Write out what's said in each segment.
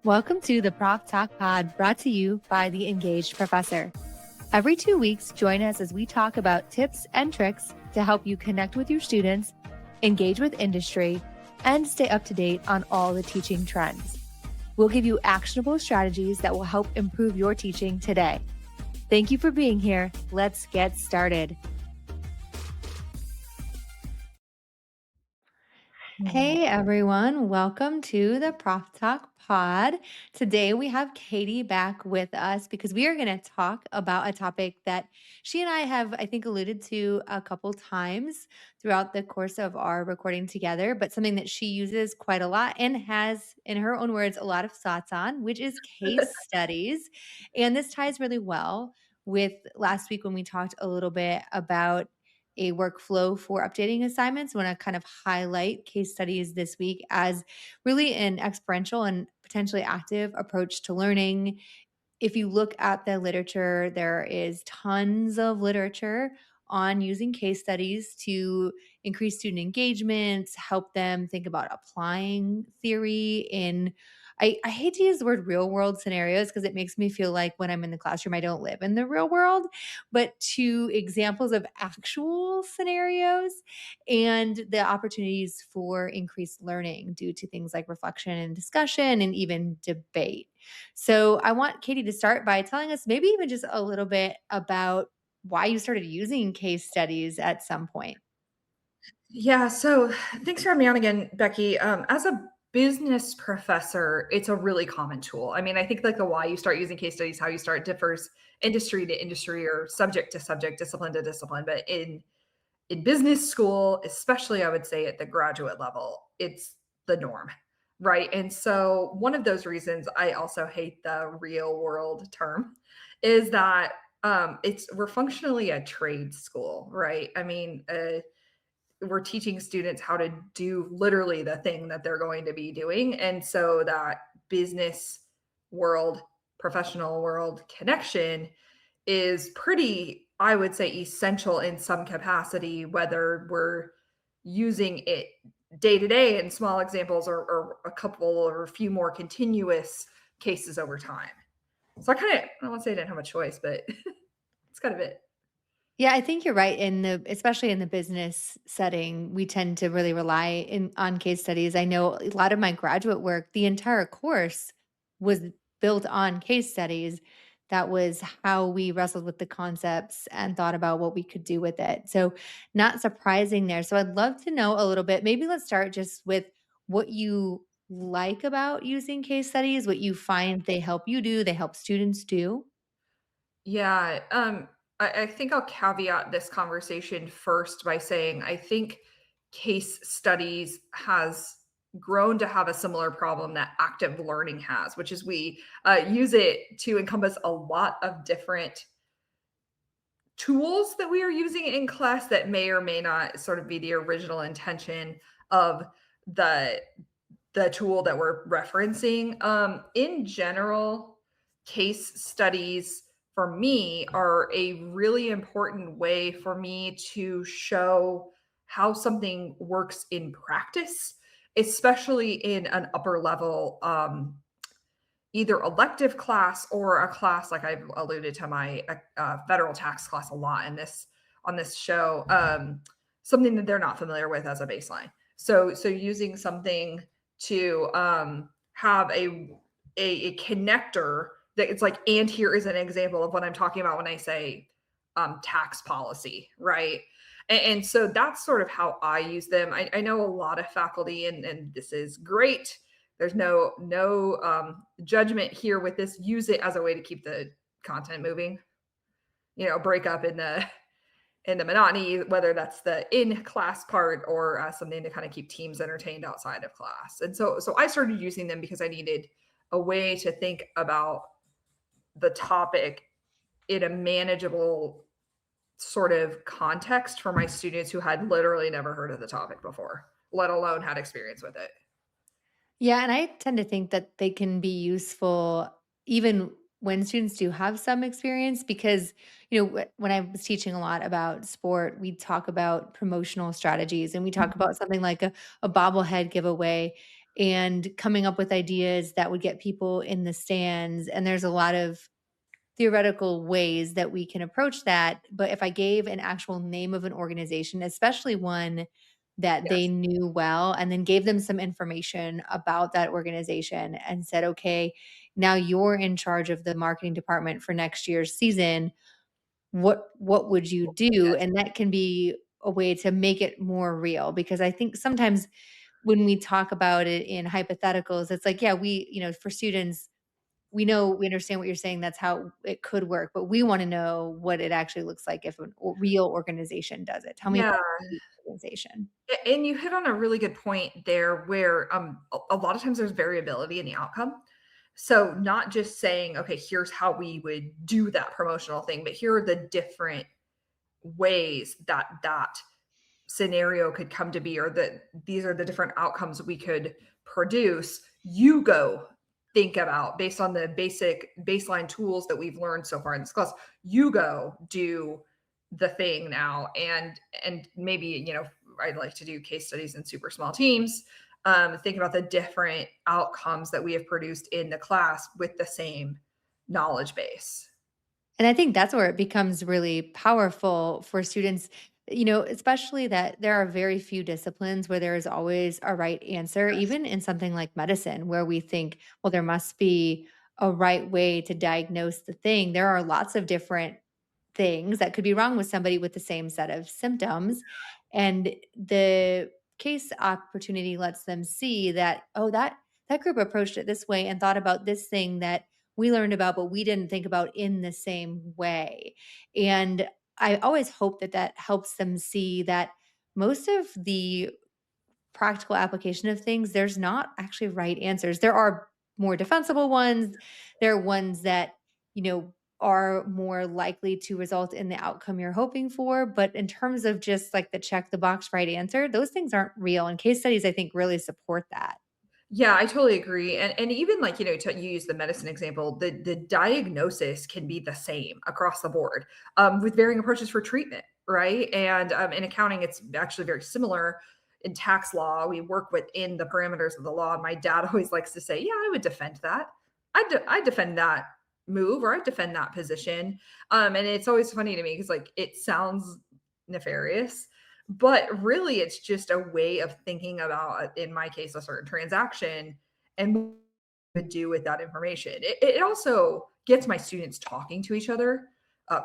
Welcome to the Prof Talk Pod, brought to you by the Engaged Professor. Every 2 weeks, join us as we talk about tips and tricks to help you connect with your students, engage with industry, and stay up to date on all the teaching trends. We'll give you actionable strategies that will help improve your teaching today. Thank you for being here. Let's get started. Hey everyone, welcome to the Prof Talk Pod. Today we have Katie back with us because we are going to talk about a topic that she and I have, I think, alluded to a couple times throughout the course of our recording together, but something that she uses quite a lot and has, in her own words, a lot of thoughts on, which is case studies. And this ties really well with last week when we talked a little bit about a workflow for updating assignments. I want to kind of highlight case studies this week as really an experiential and potentially active approach to learning. If you look at the literature, there is tons of literature on using case studies to increase student engagement, help them think about applying theory in I hate to use the word real world scenarios because it makes me feel like when I'm in the classroom, I don't live in the real world, but to examples of actual scenarios and the opportunities for increased learning due to things like reflection and discussion and even debate. So I want Katie to start by telling us maybe even just a little bit about why you started using case studies at some point. Yeah, so thanks for having me on again, Becky. As a business professor, it's a really common tool. I mean, I think like the why you start using case studies, how you start differs industry to industry or subject to subject, discipline to discipline. But in business school, especially I would say at the graduate level, it's the norm, right? And so one of those reasons I also hate the real world term is that we're functionally a trade school, right? I mean, we're teaching students how to do literally the thing that they're going to be doing. And so that business world, professional world connection is pretty, I would say, essential in some capacity, whether we're using it day to day in small examples or a couple or a few more continuous cases over time. So I don't want to say I didn't have a choice, but it's kind of it. Yeah, I think you're right. Especially in the business setting, we tend to really rely on case studies. I know a lot of my graduate work, the entire course was built on case studies. That was how we wrestled with the concepts and thought about what we could do with it. So, not surprising there. So, I'd love to know a little bit. Maybe let's start just with what you like about using case studies, what you find they help you do, they help students do. Yeah, I think I'll caveat this conversation first by saying I think case studies has grown to have a similar problem that active learning has, which is we use it to encompass a lot of different tools that we are using in class that may or may not sort of be the original intention of the the tool that we're referencing. In general, case studies for me are a really important way for me to show how something works in practice, especially in an upper level either elective class or a class like I've alluded to my federal tax class a lot in this on this show, something that they're not familiar with as a baseline. So using something to have a connector that it's like, and here is an example of what I'm talking about when I say tax policy, right? And so that's sort of how I use them. I know a lot of faculty, and this is great. There's no judgment here with this. Use it as a way to keep the content moving. You know, break up in the monotony, whether that's the in class part or something to kind of keep teams entertained outside of class. And so I started using them because I needed a way to think about the topic in a manageable sort of context for my students who had literally never heard of the topic before, let alone had experience with it. Yeah, and I tend to think that they can be useful even when students do have some experience because, when I was teaching a lot about sport, we talk about promotional strategies and we talk Mhm. about something like a bobblehead giveaway. and coming up with ideas that would get people in the stands. And there's a lot of theoretical ways that we can approach that. But if I gave an actual name of an organization, especially one that they Yes. knew well, and then gave them some information about that organization and said, okay, now you're in charge of the marketing department for next year's season. What would you do? Yes. And that can be a way to make it more real, because I think sometimes when we talk about it in hypotheticals, it's like, yeah, for students, we understand what you're saying, that's how it could work, but we wanna know what it actually looks like if a real organization does it. Tell me Yeah. about a real organization. And you hit on a really good point there where a lot of times there's variability in the outcome. So not just saying, okay, here's how we would do that promotional thing, but here are the different ways that that scenario could come to be, or that these are the different outcomes we could produce. You go think about, based on the basic baseline tools that we've learned so far in this class, you go do the thing now. And maybe, I'd like to do case studies in super small teams. Think about the different outcomes that we have produced in the class with the same knowledge base. And I think that's where it becomes really powerful for students, especially that there are very few disciplines where there is always a right answer, Yes. even in something like medicine, where we think, well, there must be a right way to diagnose the thing. There are lots of different things that could be wrong with somebody with the same set of symptoms. And the case opportunity lets them see that, oh, that group approached it this way and thought about this thing that we learned about, but we didn't think about in the same way. And I always hope that that helps them see that most of the practical application of things, there's not actually right answers. There are more defensible ones. There are ones that, are more likely to result in the outcome you're hoping for. But in terms of just like the check the box right answer, those things aren't real. And case studies, I think, really support that. Yeah, I totally agree. And even like, you use the medicine example, the diagnosis can be the same across the board, with varying approaches for treatment, right? And in accounting, it's actually very similar. In tax law, we work within the parameters of the law. My dad always likes to say, "Yeah, I would defend that. I defend that move, or I defend that position." And it's always funny to me because like it sounds nefarious, but really, it's just a way of thinking about, in my case, a certain transaction and what to do with that information. It also gets my students talking to each other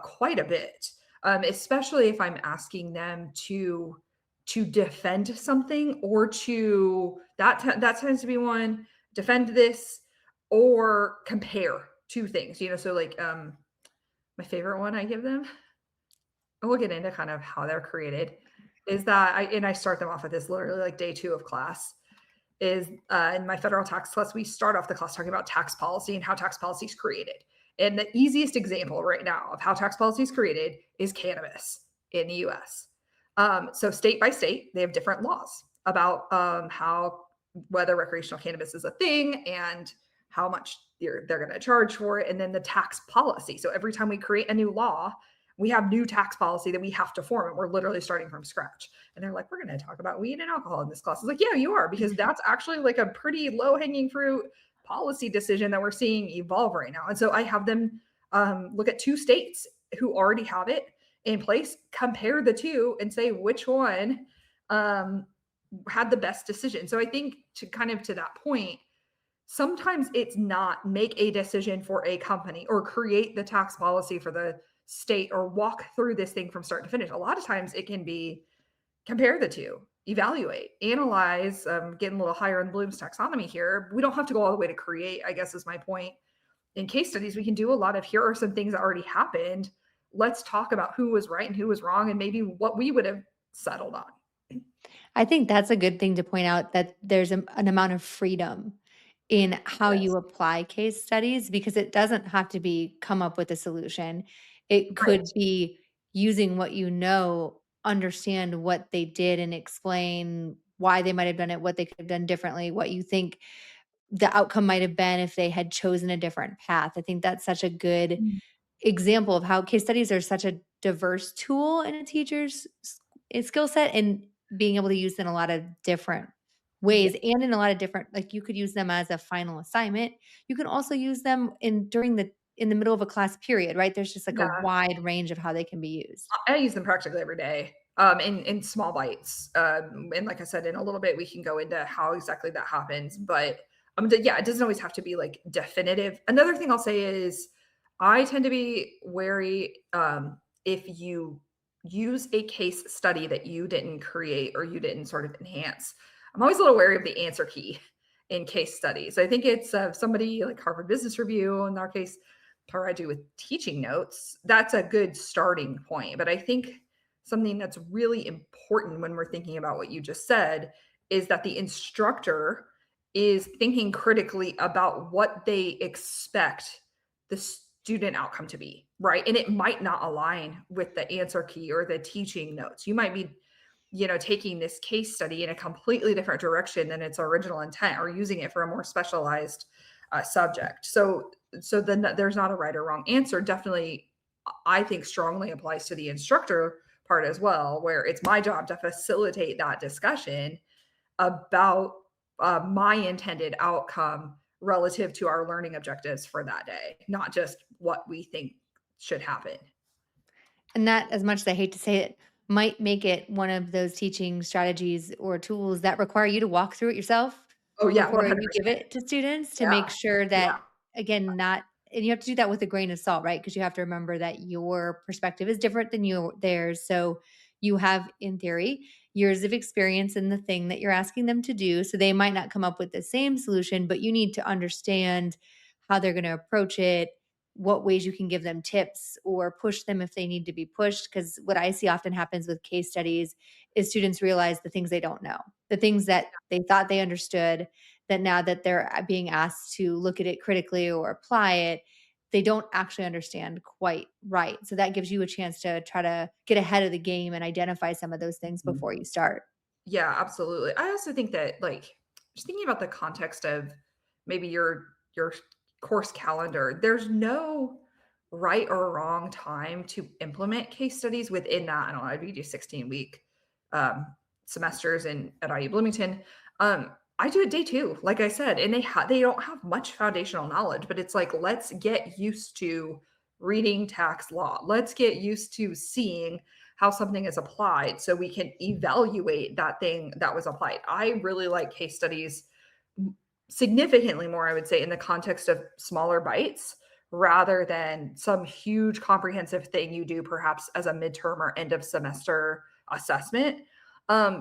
quite a bit, especially if I'm asking them to defend something, or that tends to be one, defend this or compare two things. So like my favorite one I give them, and we'll get into kind of how they're created, is that I start them off with this literally like day 2 of class, is in my federal tax class, we start off the class talking about tax policy and how tax policy is created. And the easiest example right now of how tax policy is created is cannabis in the US. So state by state, they have different laws about how, whether recreational cannabis is a thing and how much they're going to charge for it, and then the tax policy. So every time we create a new law, we have new tax policy that we have to form, and we're literally starting from scratch. And they're like, we're going to talk about weed and alcohol in this class. It's like, yeah, you are, because that's actually like a pretty low hanging fruit policy decision that we're seeing evolve right now. And so I have them look at 2 states who already have it in place, compare the two, and say which one um, had the best decision. So I think, to that point, sometimes it's not make a decision for a company or create the tax policy for the state or walk through this thing from start to finish. A lot of times it can be compare the two, evaluate, analyze, getting a little higher in Bloom's taxonomy here. We don't have to go all the way to create, I guess is my point. In case studies, we can do a lot of, here are some things that already happened. Let's talk about who was right and who was wrong, and maybe what we would have settled on. I think that's a good thing to point out, that there's an amount of freedom in how you Yes. apply case studies, because it doesn't have to be come up with a solution. It could Right. be using what you know, understand what they did and explain why they might have done it, what they could have done differently, what you think the outcome might have been if they had chosen a different path. I think that's such a good Mm. example of how case studies are such a diverse tool in a teacher's skill set, and being able to use in a lot of different Yeah. ways and in a lot of different like, you could use them as a final assignment. You can also use them in the middle of a class period, right? There's just, like, a Yeah. wide range of how they can be used. I use them practically every day, in small bites. And like I said, in a little bit, we can go into how exactly that happens. But yeah, it doesn't always have to be like definitive. Another thing I'll say is I tend to be wary if you use a case study that you didn't create or you didn't sort of enhance. I'm always a little wary of the answer key in case studies. I think it's somebody like Harvard Business Review in our case part I do with teaching notes, that's a good starting point. But I think something that's really important when we're thinking about what you just said is that the instructor is thinking critically about what they expect the student outcome to be, right? And it might not align with the answer key or the teaching notes. You might be taking this case study in a completely different direction than its original intent or using it for a more specialized subject. So then there's not a right or wrong answer. Definitely, I think strongly applies to the instructor part as well, where it's my job to facilitate that discussion about my intended outcome relative to our learning objectives for that day, not just what we think should happen. And that, as much as I hate to say it, might make it one of those teaching strategies or tools that require you to walk through it yourself Oh yeah, before you give 100%. it to students to Yeah. make sure Yeah. that, again, not and you have to do that with a grain of salt, right? Because you have to remember that your perspective is different than theirs. So you have, in theory, years of experience in the thing that you're asking them to do. So they might not come up with the same solution, but you need to understand how they're going to approach it, what ways you can give them tips or push them if they need to be pushed. Because what I see often happens with case studies is students realize the things they don't know, the things that they thought they understood, that now that they're being asked to look at it critically or apply it, they don't actually understand quite right. So that gives you a chance to try to get ahead of the game and identify some of those things Mhm. before you start. Yeah, absolutely. I also think that like just thinking about the context of maybe your course calendar, there's no right or wrong time to implement case studies within that. I don't know, we do 16-week um, semesters in at IU Bloomington. I do it day two, like I said, and they don't have much foundational knowledge, but it's like let's get used to reading tax law. Let's get used to seeing how something is applied so we can evaluate that thing that was applied. I really like case studies significantly more, I would say, in the context of smaller bites rather than some huge comprehensive thing you do perhaps as a midterm or end of semester assessment.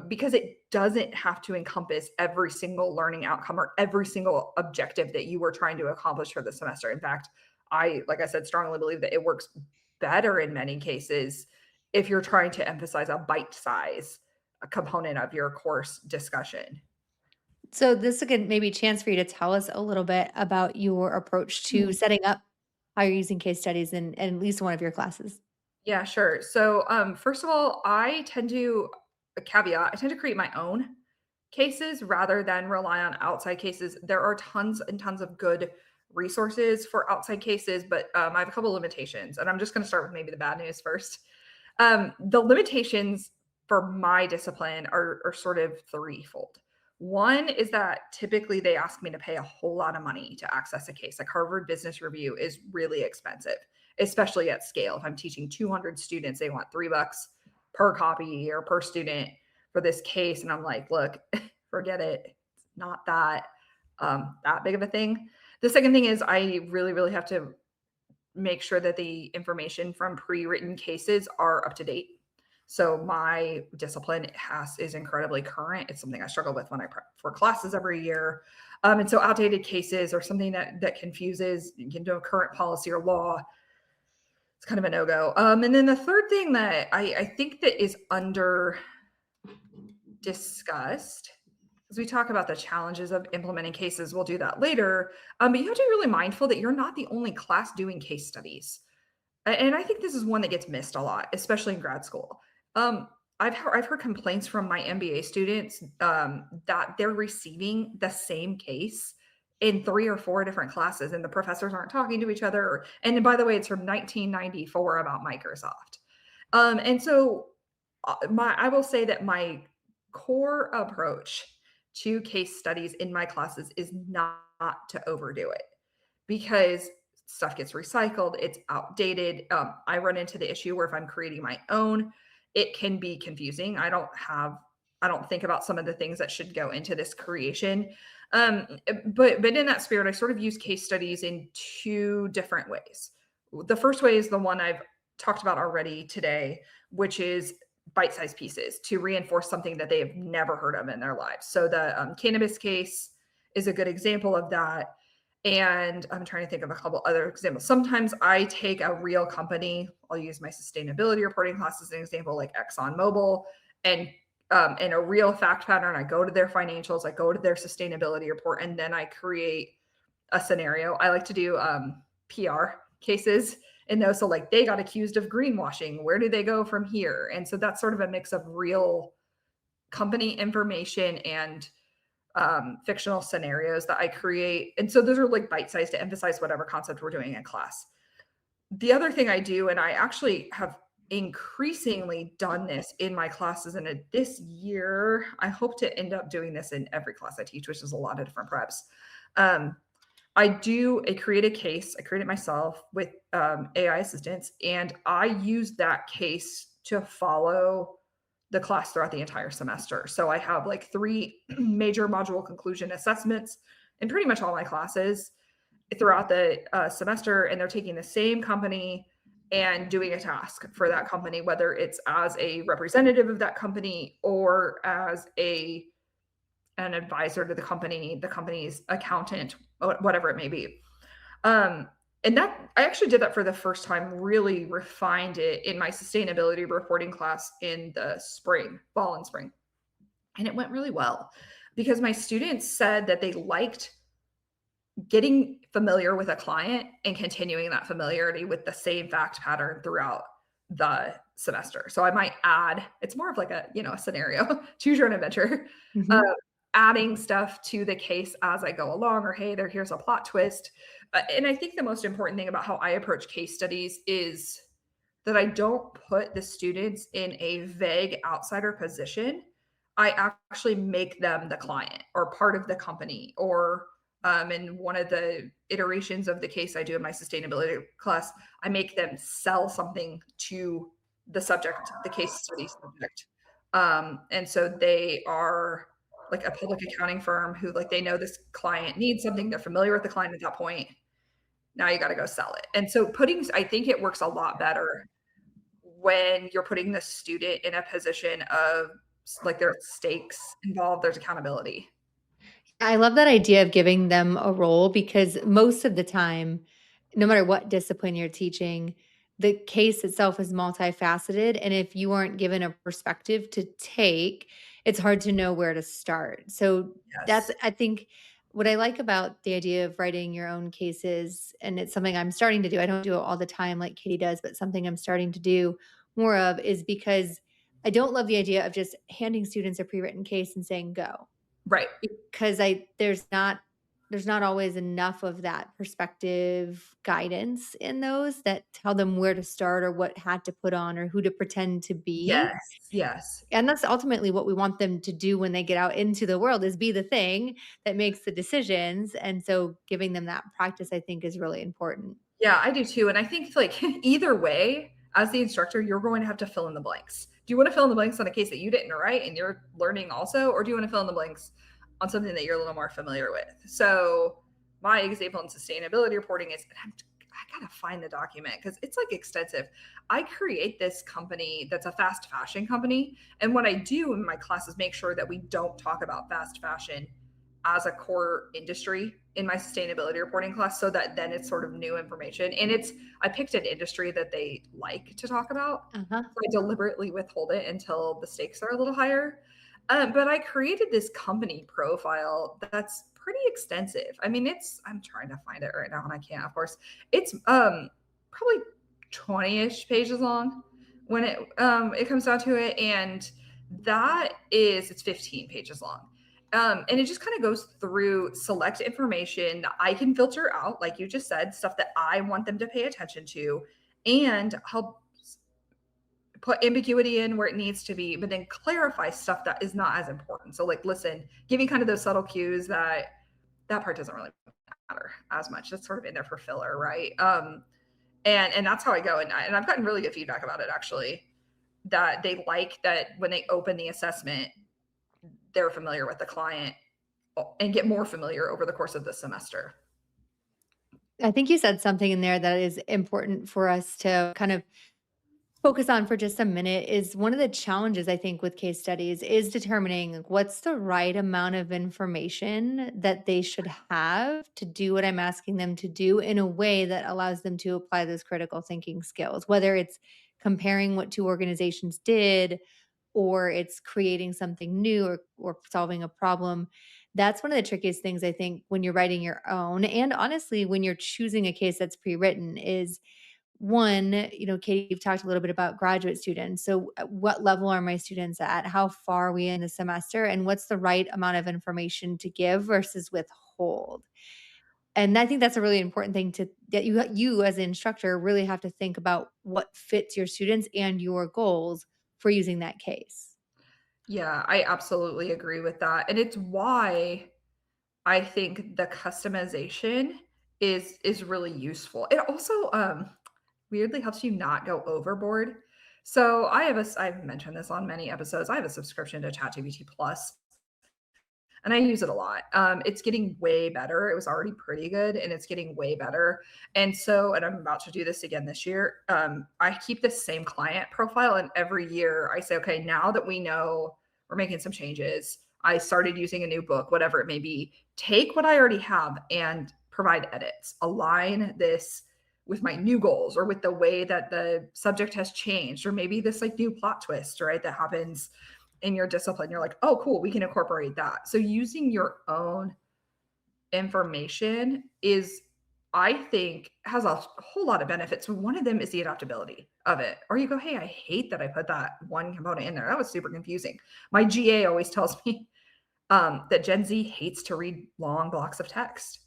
Because it doesn't have to encompass every single learning outcome or every single objective that you were trying to accomplish for the semester. In fact, like I said, strongly believe that it works better in many cases if you're trying to emphasize a bite size a component of your course discussion. So this is a good maybe chance for you to tell us a little bit about your approach to setting up how you're using case studies in at least one of your classes. Yeah, sure. So, first of all, I tend to a caveat, I tend to create my own cases rather than rely on outside cases. There are tons and tons of good resources for outside cases, but I have a couple limitations, and I'm just going to start with maybe the bad news first. The limitations for my discipline are sort of threefold. One is that typically they ask me to pay a whole lot of money to access a case. Like Harvard Business Review is really expensive, especially at scale. If I'm teaching 200 students, they want $3 per copy or per student for this case. And I'm like, look, forget it. It's not that big of a thing. The second thing is I really, really have to make sure that the information from pre-written cases are up to date. So my discipline is incredibly current. It's something I struggle with when I prep for classes every year. And so outdated cases or something that confuses current policy or law, it's kind of a no-go. And then the third thing that I think that is under discussed as we talk about the challenges of implementing cases, we'll do that later. But you have to be really mindful that you're not the only class doing case studies. And I think this is one that gets missed a lot, especially in grad school. Um, I've heard complaints from my MBA students that they're receiving the same case in 3 or 4 different classes, and the professors aren't talking to each other. And by the way, it's from 1994 about Microsoft. And so, I will say that my core approach to case studies in my classes is not to overdo it because stuff gets recycled, it's outdated. I run into the issue where if I'm creating my own, it can be confusing. I don't think about some of the things that should go into this creation. But in that spirit, I sort of use case studies in two different ways. The first way is the one I've talked about already today, which is bite-sized pieces to reinforce something that they have never heard of in their lives. So the cannabis case is a good example of that. And I'm trying to think of a couple other examples. Sometimes I take a real company. I'll use my sustainability reporting class as an example, like ExxonMobil, and in a real fact pattern, I go to their financials, I go to their sustainability report, and then I create a scenario. I like to do PR cases in those. So like they got accused of greenwashing. Where do they go from here? And so that's sort of a mix of real company information and fictional scenarios that I create. And so those are like bite-sized to emphasize whatever concept we're doing in class. The other thing I do, and I actually have increasingly done this in my classes, and this year, I hope to end up doing this in every class I teach, which is a lot of different preps. I create a case, I create it myself with AI assistants, and I use that case to follow the class throughout the entire semester. So I have like 3 major module conclusion assessments in pretty much all my classes throughout the semester, and they're taking the same company and doing a task for that company, whether it's as a representative of that company or as an advisor to the company's accountant, whatever it may be. And that I actually did that for the first time, really refined it in my sustainability reporting class in the fall and spring. And it went really well because my students said that they liked getting familiar with a client and continuing that familiarity with the same fact pattern throughout the semester. So I might add, it's more of like a, a scenario, choose your own adventure, uh, Mhm. adding stuff to the case as I go along, or, hey, here's a plot twist. And I think the most important thing about how I approach case studies is that I don't put the students in a vague outsider position. I actually make them the client or part of the company, or in one of the iterations of the case I do in my sustainability class, I make them sell something to the subject, the case study subject. And so they are like a public accounting firm who, like, they know this client needs something. They're familiar with the client at that point. Now you got to go sell it. And so I think it works a lot better when you're putting the student in a position of like there's stakes involved, there's accountability. I love that idea of giving them a role because most of the time, no matter what discipline you're teaching, the case itself is multifaceted. And if you aren't given a perspective to take, it's hard to know where to start. So that's, Yes. I think, what I like about the idea of writing your own cases, and it's something I'm starting to do. I don't do it all the time like Katie does, but something I'm starting to do more of is because I don't love the idea of just handing students a pre written case and saying, go Right. because I there's not always enough of that perspective guidance in those that tell them where to start or what hat to put on or who to pretend to be. Yes. Yes. And that's ultimately what we want them to do when they get out into the world is be the thing that makes the decisions. And so giving them that practice, I think, is really important. Yeah, I do too. And I think like either way, as the instructor, you're going to have to fill in the blanks. Do you want to fill in the blanks on a case that you didn't write and you're learning also, or do you want to fill in the blanks on something that you're a little more familiar with? So my example in sustainability reporting is, I gotta find the document because it's like extensive. I create this company that's a fast fashion company. And what I do in my class is make sure that we don't talk about fast fashion as a core industry in my sustainability reporting class, so that then it's sort of new information. And I picked an industry that they like to talk about. Uh-huh. So I deliberately withhold it until the stakes are a little higher. But I created this company profile that's pretty extensive. I mean, I'm trying to find it right now and I can't, of course. It's probably 20-ish pages long when it comes down to it. And it's 15 pages long. And it just kind of goes through select information that I can filter out, like you just said, stuff that I want them to pay attention to, and help put ambiguity in where it needs to be, but then clarify stuff that is not as important. So like, listen, giving kind of those subtle cues that that part doesn't really matter as much. That's sort of in there for filler, right? And that's how I go. And I've gotten really good feedback about it actually. That they like that when they open the assessment, they're familiar with the client and get more familiar over the course of the semester. I think you said something in there that is important for us to kind of focus on for just a minute is one of the challenges I think with case studies is determining like, what's the right amount of information that they should have to do what I'm asking them to do in a way that allows them to apply those critical thinking skills, whether it's comparing what two organizations did or it's creating something new or solving a problem. That's one of the trickiest things I think when you're writing your own and honestly when you're choosing a case that's pre-written is one, Katie, you've talked a little bit about graduate students. So, what level are my students at? How far are we in the semester? And what's the right amount of information to give versus withhold? And I think that's a really important thing to that you as an instructor really have to think about what fits your students and your goals for using that case. Yeah, I absolutely agree with that. And it's why I think the customization is really useful. It also weirdly helps you not go overboard. So I've mentioned this on many episodes. I have a subscription to ChatGPT Plus and I use it a lot. It's getting way better. It was already pretty good, and it's getting way better. And I'm about to do this again this year. I keep the same client profile, and every year I say, okay, now that we know we're making some changes, I started using a new book, whatever it may be. Take what I already have and provide edits. Align this with my new goals or with the way that the subject has changed, or maybe this like new plot twist, right? That happens in your discipline, you're like, oh, cool, we can incorporate that. So using your own information is, I think, has a whole lot of benefits. One of them is the adaptability of it. Or you go, hey, I hate that I put that one component in there. That was super confusing. My GA always tells me that Gen Z hates to read long blocks of text.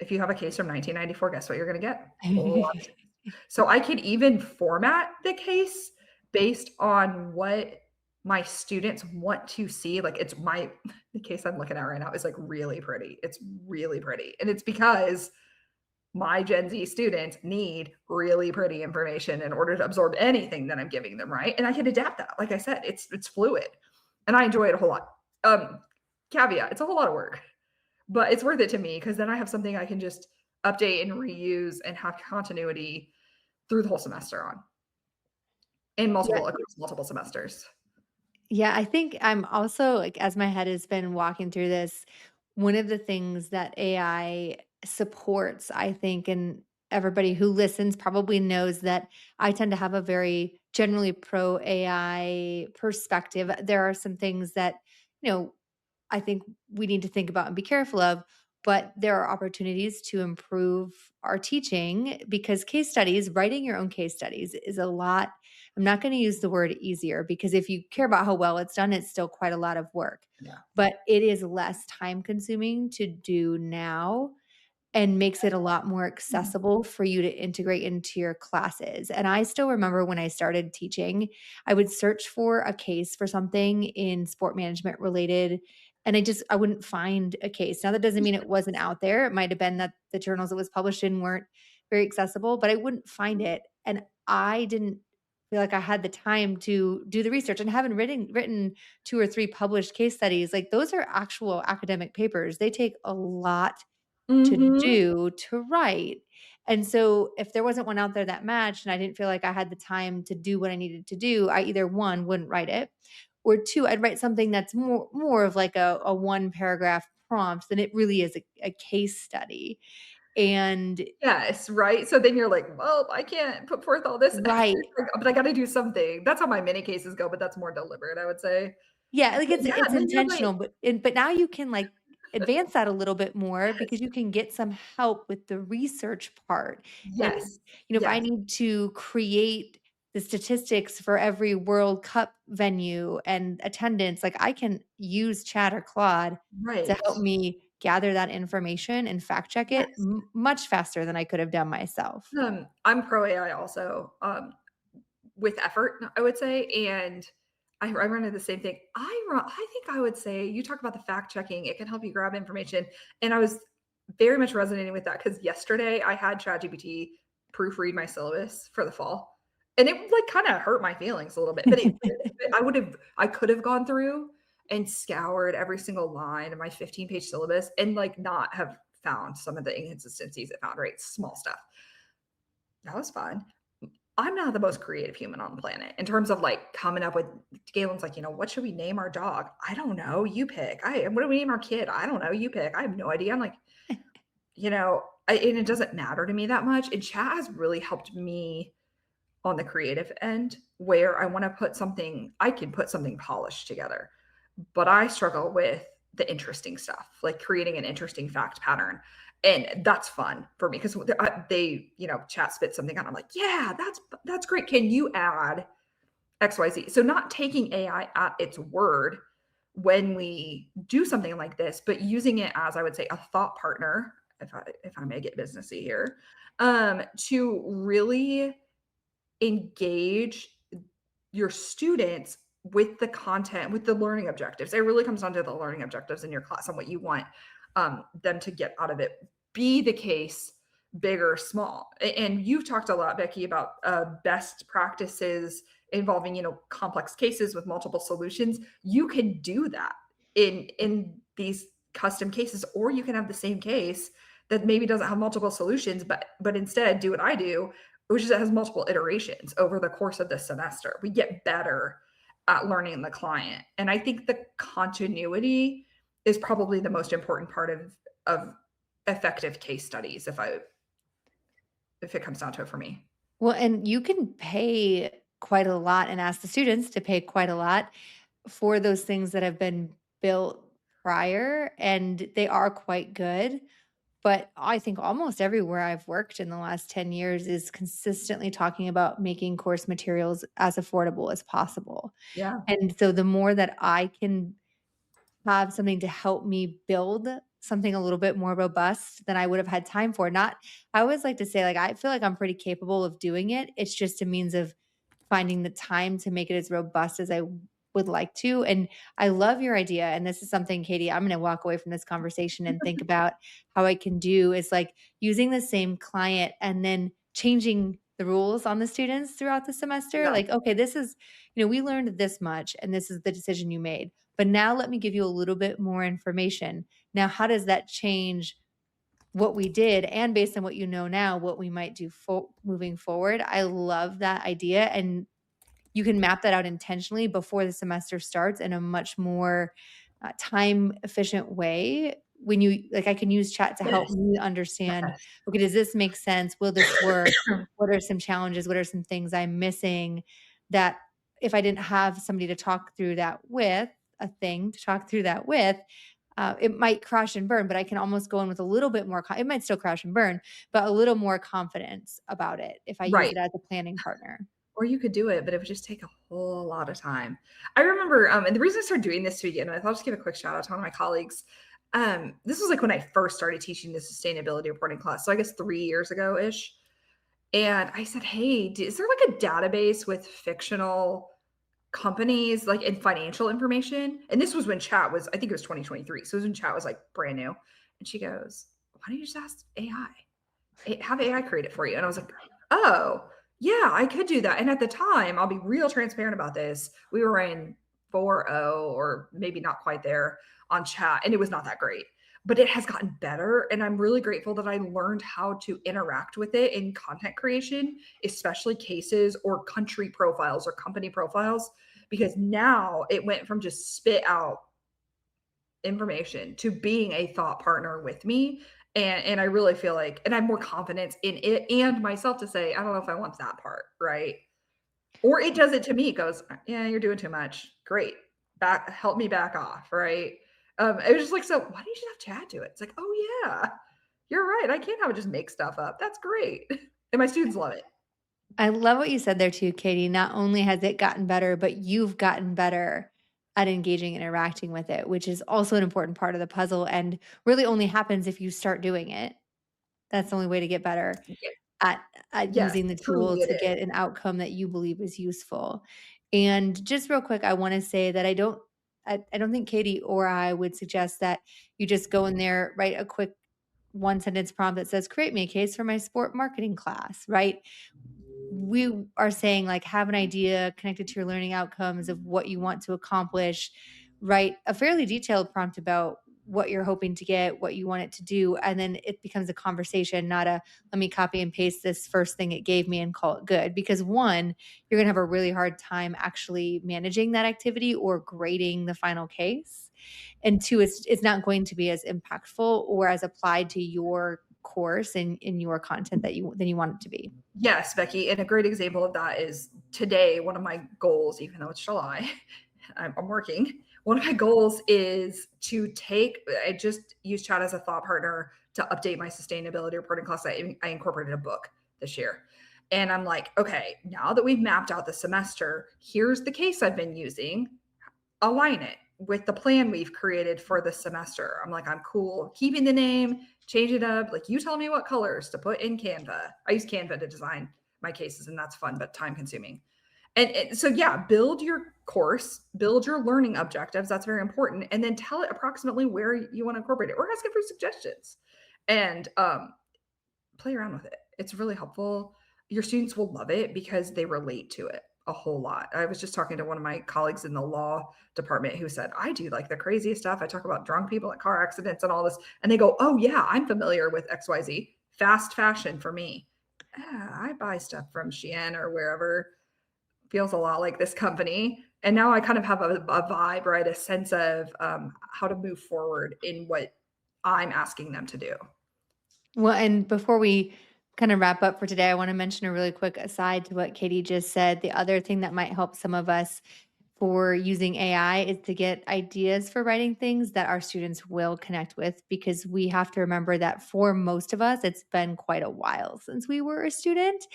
If you have a case from 1994, guess what you're going to get? A whole lot of text. So I could even format the case based on what my students want to see. Like it's my the case I'm looking at right now is like really pretty. It's really pretty. And it's because my Gen Z students need really pretty information in order to absorb anything that I'm giving them, right? And I can adapt that. Like I said, it's fluid. And I enjoy it a whole lot. Caveat, it's a whole lot of work, but it's worth it to me because then I have something I can just update and reuse and have continuity through the whole semester on in Yeah. multiple across multiple semesters. Yeah, I think I'm also like as my head has been walking through this, one of the things that AI supports, I think, and everybody who listens probably knows that I tend to have a very generally pro AI perspective. There are some things that, you know, I think we need to think about and be careful of, but there are opportunities to improve our teaching because case studies, writing your own case studies is a lot. I'm not going to use the word easier because if you care about how well it's done, it's still quite a lot of work, Yeah. but it is less time consuming to do now and makes it a lot more Mhm. accessible for you to integrate into your classes. And I still remember when I started teaching, I would search for a case for something in sport management related and I wouldn't find a case. Now that doesn't mean it wasn't out there. It might have been that the journals it was published in weren't very accessible, but I wouldn't find it. And I didn't feel like I had the time to do the research and having written 2 or 3 published case studies. Like those are actual academic papers. They take a lot to Mhm. do, to write. And so if there wasn't one out there that matched and I didn't feel like I had the time to do what I needed to do, I either 1, wouldn't write it, or 2, I'd write something that's more of like a 1 paragraph prompt than it really is a case study. And Yes, right? So then you're like, "Well, I can't put forth all this effort, right. but I gotta do something." That's how my mini cases go, but that's more deliberate, I would say. Yeah, like But yeah, it's then you're like intentional, but now you can like advance that a little bit more because you can get some help with the research part. And yes, if I yes, need to create the statistics for every World Cup venue and attendance, like I can use Chat or Claude to right. help me gather that information and fact check it Yes. much faster than I could have done myself. I'm pro AI also. with effort, I would say, and I run into the same thing. I think I would say you talk about the fact checking, it can help you grab information, and I was very much resonating with that because yesterday I had ChatGPT proofread my syllabus for the fall, and it, like, kinda hurt my feelings a little bit, but I could have gone through and scoured every single line of my 15-page syllabus and, like, not have found some of the inconsistencies it found, right? Small stuff. That was fun. I'm not the most creative human on the planet in terms of, like, coming up with Galen's like, "What should we name our dog?" "I don't know, you pick." What do we name our kid?" "I don't know, you pick." I have no idea. I'm like, and it doesn't matter to me that much, and chat has really helped me on the creative end where I can put something polished together, but I struggle with the interesting stuff, like creating an interesting fact pattern. And that's fun for me because chat spit something out. I'm like, yeah, that's great. Can you add XYZ? So not taking AI at its word when we do something like this, but using it as, I would say, a thought partner, if I may get businessy here, to really engage your students with the content, with the learning objectives. It really comes down to the learning objectives in your class and what you want them to get out of it. Be the case big or small. And you've talked a lot, Becky, about best practices involving complex cases with multiple solutions. You can do that in these custom cases, or you can have the same case that maybe doesn't have multiple solutions, but instead do what I do, which is it has multiple iterations over the course of the semester. We get better at learning the client. And I think the continuity is probably the most important part of effective case studies if it comes down to it for me. Well, and you can pay quite a lot and ask the students to pay quite a lot for those things that have been built prior, and they are quite good. But I think almost everywhere I've worked in the last 10 years is consistently talking about making course materials as affordable as possible. Yeah. And so the more that I can have something to help me build something a little bit more robust than I would have had time for. Not I always like to say, like, I feel like I'm pretty capable of doing it. It's just a means of finding the time to make it as robust as I would like to. And I love your idea. And this is something, Katie, I'm going to walk away from this conversation and think about how I can do is like using the same client and then changing the rules on the students throughout the semester. Yeah. Like, okay, this is, we learned this much and this is the decision you made. But now let me give you a little bit more information. Now, how does that change what we did and based on what you know now, what we might do moving forward? I love that idea. And you can map that out intentionally before the semester starts in a much more time efficient way. When you like, I can use chat to help Yes. me understand, Yes. okay, does this make sense? Will this work? What are some challenges? What are some things I'm missing that if I didn't have somebody to talk through that with, a thing to talk through that with, it might crash and burn, but I can almost go in with a little bit more, it might still crash and burn, but a little more confidence about it if I use Right. it as a planning partner. Or you could do it, but it would just take a whole lot of time. I remember, and the reason I started doing this to begin with, I'll just give a quick shout out to one of my colleagues. This was like when I first started teaching the sustainability reporting class. So I guess 3 years ago ish. And I said, hey, is there like a database with fictional companies, like in financial information? And this was when chat was, I think it was 2023. So it was when chat was like brand new. And she goes, why don't you just ask AI? Have AI create it for you. And I was like, oh, yeah, I could do that. And at the time, I'll be real transparent about this. We were in 4.0 or maybe not quite there on chat, and it was not that great. But it has gotten better. And I'm really grateful that I learned how to interact with it in content creation, especially cases or country profiles or company profiles, because now it went from just spit out information to being a thought partner with me. And I really feel like, and I have more confidence in it and myself to say, I don't know if I want that part, right? Or it does it to me, it goes, yeah, you're doing too much. Great. Help me back off, right? It was just like, so why do you just have chat do it? It's like, oh yeah, you're right. I can't have it just make stuff up. That's great. And my students love it. I love what you said there too, Katie. Not only has it gotten better, but you've gotten better at engaging and interacting with it, which is also an important part of the puzzle and really only happens if you start doing it. That's the only way to get better. Yeah. at Yes, using the tool truly it to is. get an outcome that you believe is useful. And just real quick, I wanna say that I don't think Katie or I would suggest that you just go in there, write a quick one sentence prompt that says, "Create me a case for my sport marketing class," right? We are saying, like, have an idea connected to your learning outcomes of what you want to accomplish, write a fairly detailed prompt about what you're hoping to get, what you want it to do, and then it becomes a conversation, not a let me copy and paste this first thing it gave me and call it good. Because one, you're going to have a really hard time actually managing that activity or grading the final case. And two, it's not going to be as impactful or as applied to your course and in your content that you than you want it to be. Yes, Becky, and a great example of that is today, one of my goals, even though it's July, I'm working. One of my goals is to I just use chat as a thought partner to update my sustainability reporting class. I incorporated a book this year. And I'm like, okay, now that we've mapped out the semester, here's the case I've been using, align it with the plan we've created for the semester. I'm like, I'm cool keeping the name, change it up. Like, you tell me what colors to put in Canva. I use Canva to design my cases, and that's fun, but time consuming. And so, yeah, build your course, build your learning objectives. That's very important. And then tell it approximately where you want to incorporate it or ask it for suggestions. And play around with it. It's really helpful. Your students will love it because they relate to it a whole lot. I was just talking to one of my colleagues in the law department who said, I do like the craziest stuff. I talk about drunk people at car accidents and all this. And they go, oh, yeah, I'm familiar with XYZ. Fast fashion for me. I buy stuff from Shein or wherever. Feels a lot like this company. And now I kind of have a vibe, right? A sense of how to move forward in what I'm asking them to do. Well, and before we kind of wrap up for today, I want to mention a really quick aside to what Katie just said. The other thing that might help some of us for using AI is to get ideas for writing things that our students will connect with, because we have to remember that for most of us, it's been quite a while since we were a student.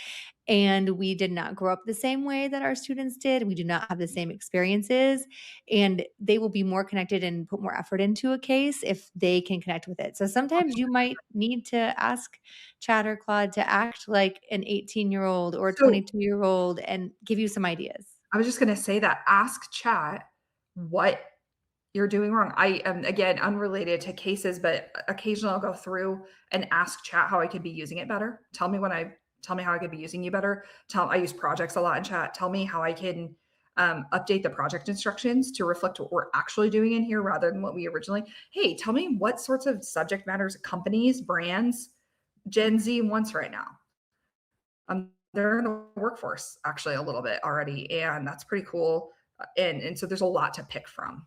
And we did not grow up the same way that our students did. We do not have the same experiences, and they will be more connected and put more effort into a case if they can connect with it. So sometimes you might need to ask Chat or Claude to act like an 18-year-old or a So 22-year-old and give you some ideas. I was just going to say that ask chat what you're doing wrong. I am, again, unrelated to cases, but occasionally I'll go through and ask chat how I could be using it better. Tell me how I could be using you better. I use projects a lot in chat. Tell me how I can update the project instructions to reflect what we're actually doing in here rather than what we originally. Hey, tell me what sorts of subject matters, companies, brands, Gen Z wants right now. They're in the workforce actually a little bit already, and that's pretty cool. And so there's a lot to pick from.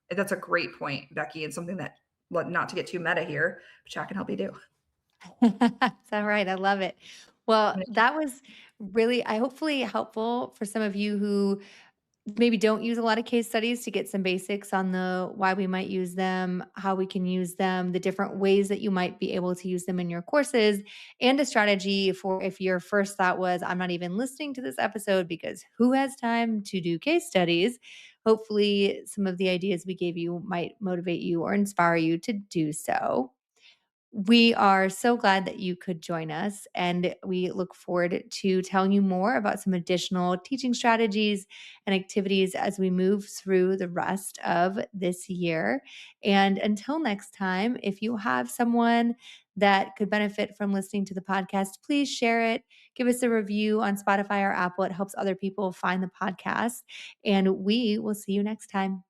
And that's a great point, Becky, and something that, well, not to get too meta here, but chat can help you do. Is that right? I love it. Well, that was really, I hopefully helpful for some of you who maybe don't use a lot of case studies to get some basics on the why we might use them, how we can use them, the different ways that you might be able to use them in your courses, and a strategy for if your first thought was, I'm not even listening to this episode because who has time to do case studies? Hopefully, some of the ideas we gave you might motivate you or inspire you to do so. We are so glad that you could join us, and we look forward to telling you more about some additional teaching strategies and activities as we move through the rest of this year. And until next time, if you have someone that could benefit from listening to the podcast, please share it. Give us a review on Spotify or Apple. It helps other people find the podcast. And we will see you next time.